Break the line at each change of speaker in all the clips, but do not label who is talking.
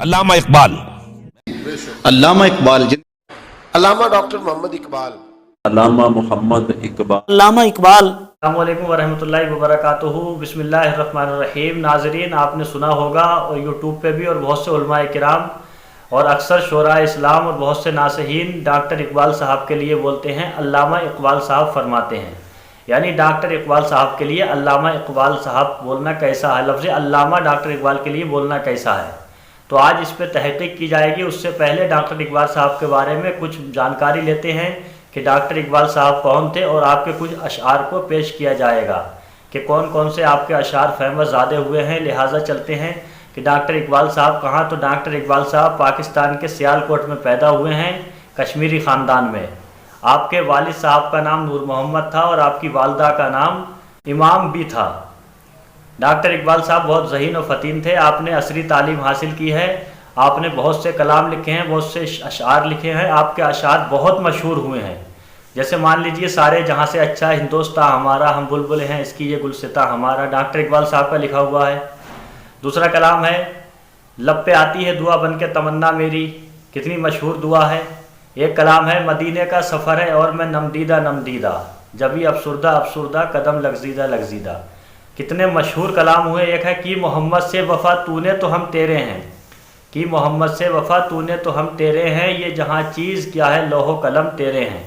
علامہ اقبال،
علامہ اقبال
علامہ doctor محمد اقبال،
علامہ محمد اقبال،
علامہ اقبال۔
السلام علیکم ورحمۃ اللہ وبرکاتہ۔ بسم اللہ الرحمن الرحیم۔ ناظرین، آپ نے سنا ہوگا اور یوٹیوب پہ بھی اور بہت سے علماء کرام اور اکثر شعراء اسلام اور بہت سے ناصحین ڈاکٹر اقبال صاحب کے لیے بولتے ہیں علامہ اقبال صاحب فرماتے ہیں، یعنی ڈاکٹر اقبال صاحب کے لیے علامہ اقبال صاحب بولنا کیسا ہے، لفظ علامہ ڈاکٹر اقبال کے لیے بولنا کیسا ہے۔ تو آج اس پہ تحقیق کی جائے گی۔ اس سے پہلے ڈاکٹر اقبال صاحب کے بارے میں کچھ جانکاری لیتے ہیں کہ ڈاکٹر اقبال صاحب کون تھے، اور آپ کے کچھ اشعار کو پیش کیا جائے گا کہ کون کون سے آپ کے اشعار فیمس زیادہ ہوئے ہیں۔ لہٰذا چلتے ہیں کہ ڈاکٹر اقبال صاحب کہاں، تو ڈاکٹر اقبال صاحب پاکستان کے سیالکوٹ میں پیدا ہوئے ہیں، کشمیری خاندان میں۔ آپ کے والد صاحب کا نام نور محمد تھا اور آپ کی والدہ کا نام امام بھی تھا۔ ڈاکٹر اقبال صاحب بہت ذہین و فطین تھے۔ آپ نے عصری تعلیم حاصل کی ہے، آپ نے بہت سے کلام لکھے ہیں، بہت سے اشعار لکھے ہیں۔ آپ کے اشعار بہت مشہور ہوئے ہیں، جیسے مان لیجئے سارے جہاں سے اچھا ہندوستان ہمارا، ہم بلبل ہیں اس کی یہ گلستہ ہمارا، ڈاکٹر اقبال صاحب کا لکھا ہوا ہے۔ دوسرا کلام ہے لب پہ آتی ہے دعا بن کے تمنا میری، کتنی مشہور دعا ہے۔ ایک کلام ہے مدینے کا سفر ہے اور میں نمدیدہ نمدیدہ، جبھی افسردہ افسردہ قدم لغزیدہ لغزیدہ، کتنے مشہور کلام ہوئے۔ ایک ہے کہ محمد سے وفا تو نے تو ہم تیرے ہیں، کہ محمد سے وفا تو نے تو ہم تیرے ہیں، یہ جہاں چیز کیا ہے لوح و قلم تیرے ہیں۔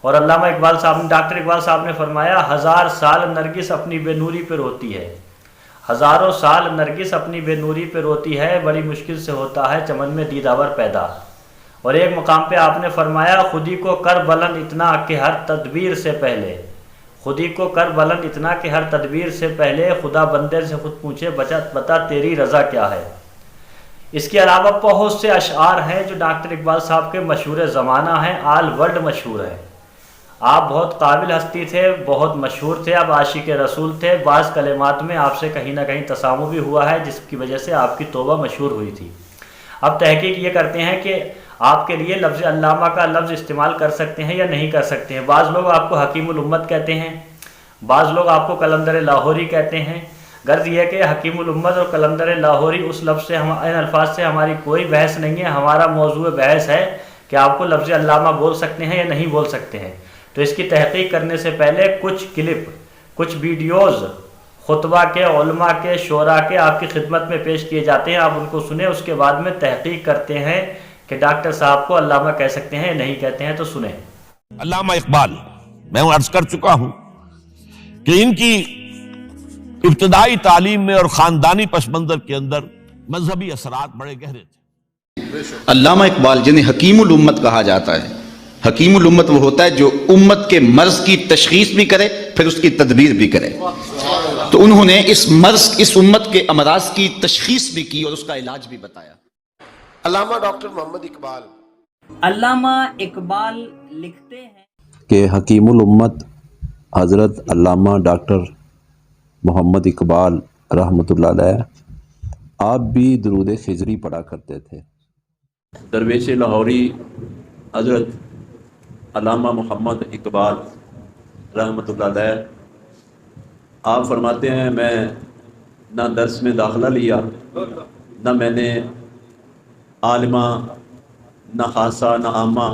اور علامہ اقبال صاحب نے، ڈاکٹر اقبال صاحب نے فرمایا، ہزار سال نرگس اپنی بے نوری پہ روتی ہے، ہزاروں سال نرگس اپنی بے نوری پہ روتی ہے، بڑی مشکل سے ہوتا ہے چمن میں دیداور پیدا۔ اور ایک مقام پہ آپ نے فرمایا، خودی کو کر بلند اتنا کہ ہر تدبیر سے پہلے، خودی کو کر بلند اتنا کہ ہر تدبیر سے پہلے، خدا بندے سے خود پوچھے بتا تیری رضا کیا ہے۔ اس کے علاوہ بہت سے اشعار ہیں جو ڈاکٹر اقبال صاحب کے مشہور زمانہ ہیں، آل ورلڈ مشہور ہیں۔ آپ بہت قابل ہستی تھے، بہت مشہور تھے، آپ عاشق رسول تھے۔ بعض کلمات میں آپ سے کہیں نہ کہیں تسامح بھی ہوا ہے، جس کی وجہ سے آپ کی توبہ مشہور ہوئی تھی۔ اب تحقیق یہ کرتے ہیں کہ آپ کے لیے لفظ علامہ کا لفظ استعمال کر سکتے ہیں یا نہیں کر سکتے ہیں۔ بعض لوگ آپ کو حکیم الامت کہتے ہیں، بعض لوگ آپ کو قلندر لاہوری کہتے ہیں۔ غرض یہ ہے کہ حکیم الامت اور قلندر لاہوری اس لفظ سے، ان الفاظ سے ہماری کوئی بحث نہیں ہے۔ ہمارا موضوع بحث ہے کہ آپ کو لفظ علامہ بول سکتے ہیں یا نہیں بول سکتے ہیں۔ تو اس کی تحقیق کرنے سے پہلے کچھ کلپ، کچھ ویڈیوز خطبہ کے، علماء کے، شعراء کے آپ کی خدمت میں پیش کیے جاتے ہیں، آپ ان کو سنیں، اس کے بعد میں تحقیق کرتے ہیں کہ ڈاکٹر صاحب کو علامہ کہہ سکتے ہیں یا نہیں کہتے ہیں۔ تو سنیں۔
علامہ اقبال، میں عرض کر چکا ہوں کہ ان کی ابتدائی تعلیم میں اور خاندانی پس منظر کے اندر مذہبی اثرات بڑے گہرے تھے۔
علامہ اقبال جنہیں حکیم الامت کہا جاتا ہے، حکیم الامت وہ ہوتا ہے جو امت کے مرض کی تشخیص بھی کرے پھر اس کی تدبیر بھی کرے۔ تو انہوں نے اس مرض، اس امت کے امراض کی تشخیص بھی کی اور اس کا علاج بھی بتایا۔
علامہ ڈاکٹر محمد اقبال۔
علامہ اقبال لکھتے ہیں
کہ حکیم الامت حضرت علامہ ڈاکٹر محمد اقبال رحمۃ اللہ علیہ آپ بھی درود خضری پڑھا کرتے تھے۔ درویش لاہوری حضرت علامہ محمد اقبال رحمۃ اللہ علیہ آپ فرماتے ہیں، میں نہ درس میں داخلہ لیا، نہ میں نے عالمہ، نہ خاصہ، نہ عامہ،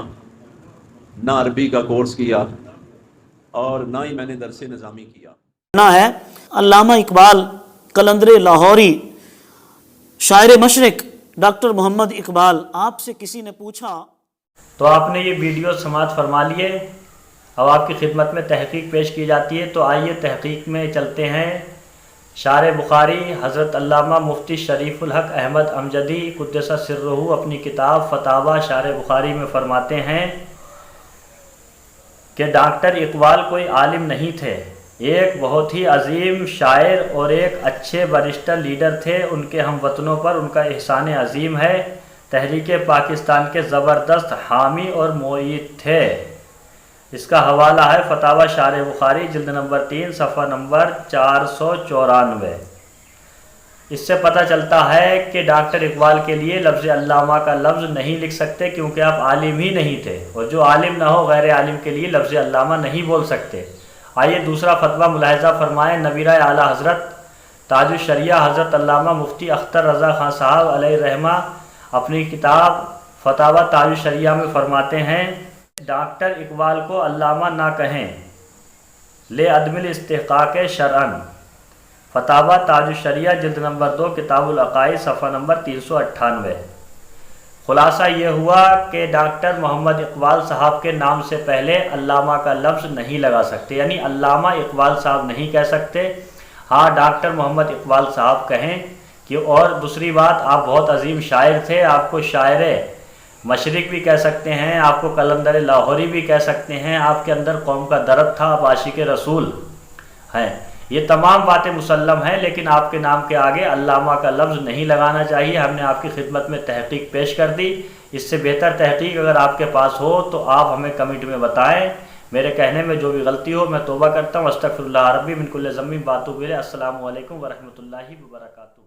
نہ عربی کا کورس کیا، اور نہ ہی میں نے درس نظامی کیا۔
نا ہے علامہ اقبال قلندر لاہوری، شاعر مشرق ڈاکٹر محمد اقبال۔ آپ سے کسی نے پوچھا،
تو آپ نے یہ ویڈیو سماعت فرما لیے، اب آپ کی خدمت میں تحقیق پیش کی جاتی ہے۔ تو آئیے تحقیق میں چلتے ہیں۔ شارح بخاری حضرت علامہ مفتی شریف الحق احمد امجدی قدس سرہ اپنی کتاب فتاوی شارح بخاری میں فرماتے ہیں کہ ڈاکٹر اقبال کوئی عالم نہیں تھے، ایک بہت ہی عظیم شاعر اور ایک اچھے بارسٹر لیڈر تھے۔ ان کے ہم وطنوں پر ان کا احسان عظیم ہے۔ تحریک پاکستان کے زبردست حامی اور معید تھے۔ اس کا حوالہ ہے فتاوی شارح بخاری جلد نمبر 3 صفحہ نمبر 494۔ اس سے پتہ چلتا ہے کہ ڈاکٹر اقبال کے لیے لفظ علامہ کا لفظ نہیں لکھ سکتے، کیونکہ آپ عالم ہی نہیں تھے، اور جو عالم نہ ہو غیر عالم کے لیے لفظ علامہ نہیں بول سکتے۔ آئیے دوسرا فتویٰ ملاحظہ فرمائیں۔ نبیرہ اعلیٰ حضرت تاج الشریعہ حضرت علامہ مفتی اختر رضا خان صاحب علیہ رحمہ اپنی کتاب فتاوی تاج الشریعہ میں فرماتے ہیں ڈاکٹر اقبال کو علامہ نہ کہیں لے عدم الاستحقاق شرعن، فتاوی تاج الشریعہ جلد نمبر 2 کتاب العقائد صفحہ نمبر 398۔ خلاصہ یہ ہوا کہ ڈاکٹر محمد اقبال صاحب کے نام سے پہلے علامہ کا لفظ نہیں لگا سکتے، یعنی علامہ اقبال صاحب نہیں کہہ سکتے، ہاں ڈاکٹر محمد اقبال صاحب کہیں کہ اور دوسری بات آپ بہت عظیم شاعر تھے، آپ کو شاعر مشرق بھی کہہ سکتے ہیں، آپ کو قلندر لاہوری بھی کہہ سکتے ہیں، آپ کے اندر قوم کا درد تھا، آپ عاشق رسول ہیں، یہ تمام باتیں مسلم ہیں، لیکن آپ کے نام کے آگے علامہ کا لفظ نہیں لگانا چاہیے۔ ہم نے آپ کی خدمت میں تحقیق پیش کر دی، اس سے بہتر تحقیق اگر آپ کے پاس ہو تو آپ ہمیں کمنٹ میں بتائیں۔ میرے کہنے میں جو بھی غلطی ہو میں توبہ کرتا ہوں، استغفر اللہ ربی من کل ذنب واتوب الیہ۔ السلام علیکم ورحمۃ اللہ وبرکاتہ۔